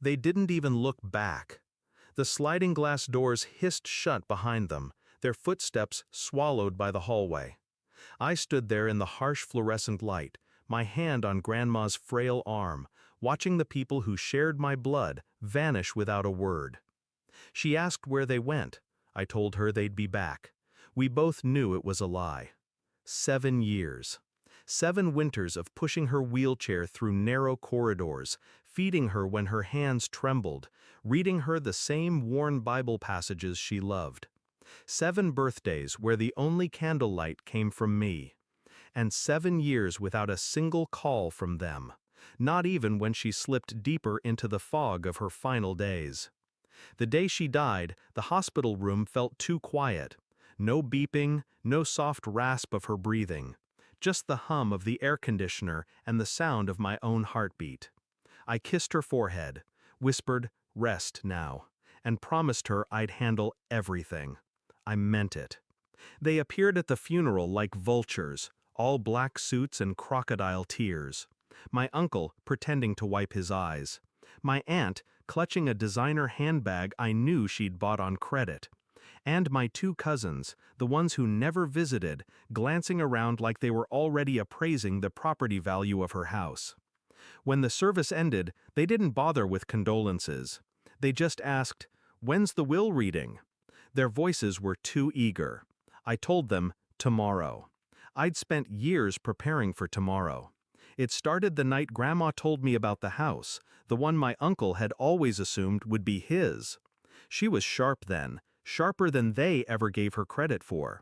They didn't even look back. The sliding glass doors hissed shut behind them, their footsteps swallowed by the hallway. I stood there in the harsh fluorescent light, my hand on Grandma's frail arm, watching the people who shared my blood vanish without a word. She asked where they went. I told her they'd be back. We both knew it was a lie. 7 years. 7 winters of pushing her wheelchair through narrow corridors, feeding her when her hands trembled, reading her the same worn Bible passages she loved. 7 birthdays where the only candlelight came from me. And 7 years without a single call from them, not even when she slipped deeper into the fog of her final days. The day she died, the hospital room felt too quiet. No beeping, no soft rasp of her breathing. Just the hum of the air conditioner and the sound of my own heartbeat. I kissed her forehead, whispered, "Rest now," and promised her I'd handle everything. I meant it. They appeared at the funeral like vultures, all black suits and crocodile tears. My uncle pretending to wipe his eyes. My aunt clutching a designer handbag I knew she'd bought on credit. And my 2 cousins, the ones who never visited, glancing around like they were already appraising the property value of her house. When the service ended, they didn't bother with condolences. They just asked, "When's the will reading?" Their voices were too eager. I told them, tomorrow. I'd spent years preparing for tomorrow. It started the night Grandma told me about the house, the one my uncle had always assumed would be his. She was sharp then, sharper than they ever gave her credit for.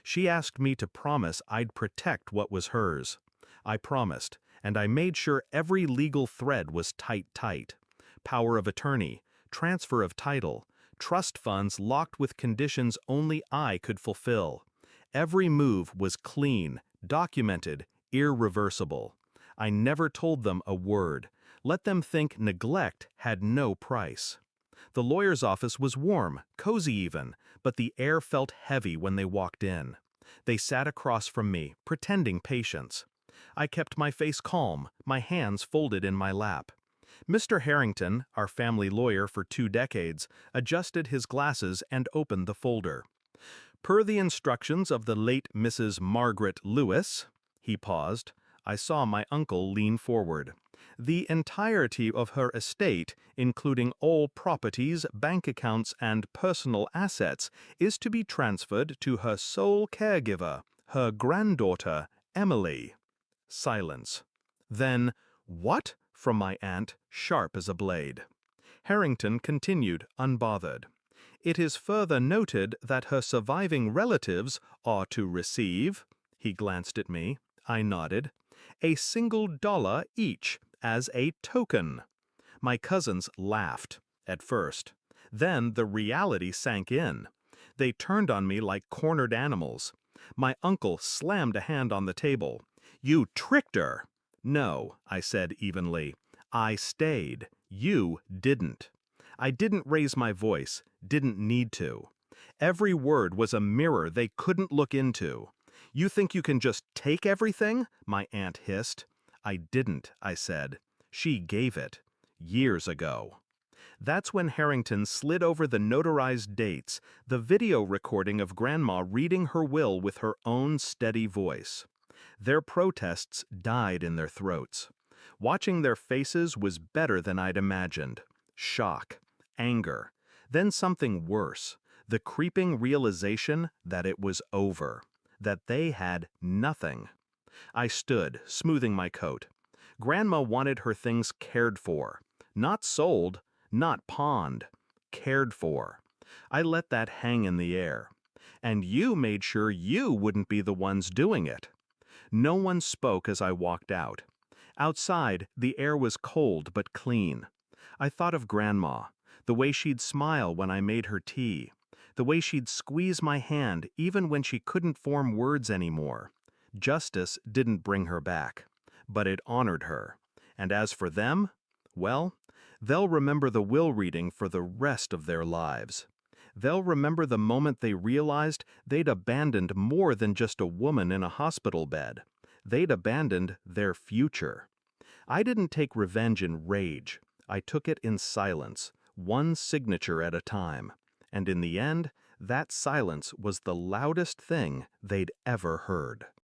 She asked me to promise I'd protect what was hers. I promised, and I made sure every legal thread was tight. Power of attorney, transfer of title, trust funds locked with conditions only I could fulfill. Every move was clean, documented, irreversible. I never told them a word. Let them think neglect had no price. The lawyer's office was warm, cozy even, but the air felt heavy when they walked in. They sat across from me, pretending patience. I kept my face calm, my hands folded in my lap. Mr. Harrington, our family lawyer for 2 decades, adjusted his glasses and opened the folder. Per the instructions of the late Mrs. Margaret Lewis, he paused. I saw my uncle lean forward. The entirety of her estate, including all properties, bank accounts, and personal assets, is to be transferred to her sole caregiver, her granddaughter, Emily. Silence. Then, "What?" from my aunt, sharp as a blade. Harrington continued, unbothered. "It is further noted that her surviving relatives are to receive," he glanced at me, I nodded, "a $1 each as a token." My cousins laughed, at first. Then the reality sank in. They turned on me like cornered animals. My uncle slammed a hand on the table. "You tricked her!" "No," I said evenly. "I stayed. You didn't." I didn't raise my voice, didn't need to. Every word was a mirror they couldn't look into. "You think you can just take everything?" my aunt hissed. "I didn't," I said. "She gave it. Years ago." That's when Harrington slid over the notarized dates, the video recording of Grandma reading her will with her own steady voice. Their protests died in their throats. Watching their faces was better than I'd imagined. Shock, anger, then something worse, the creeping realization that it was over, that they had nothing. I stood, smoothing my coat. Grandma wanted her things cared for. Not sold, not pawned. Cared for. I let that hang in the air. And you made sure you wouldn't be the ones doing it. No one spoke as I walked out. Outside, the air was cold but clean. I thought of Grandma, the way she'd smile when I made her tea, the way she'd squeeze my hand even when she couldn't form words anymore. Justice didn't bring her back, but it honored her. And as for them, well, they'll remember the will reading for the rest of their lives. They'll remember the moment they realized they'd abandoned more than just a woman in a hospital bed. They'd abandoned their future. I didn't take revenge in rage. I took it in silence, one signature at a time, and in the end, that silence was the loudest thing they'd ever heard.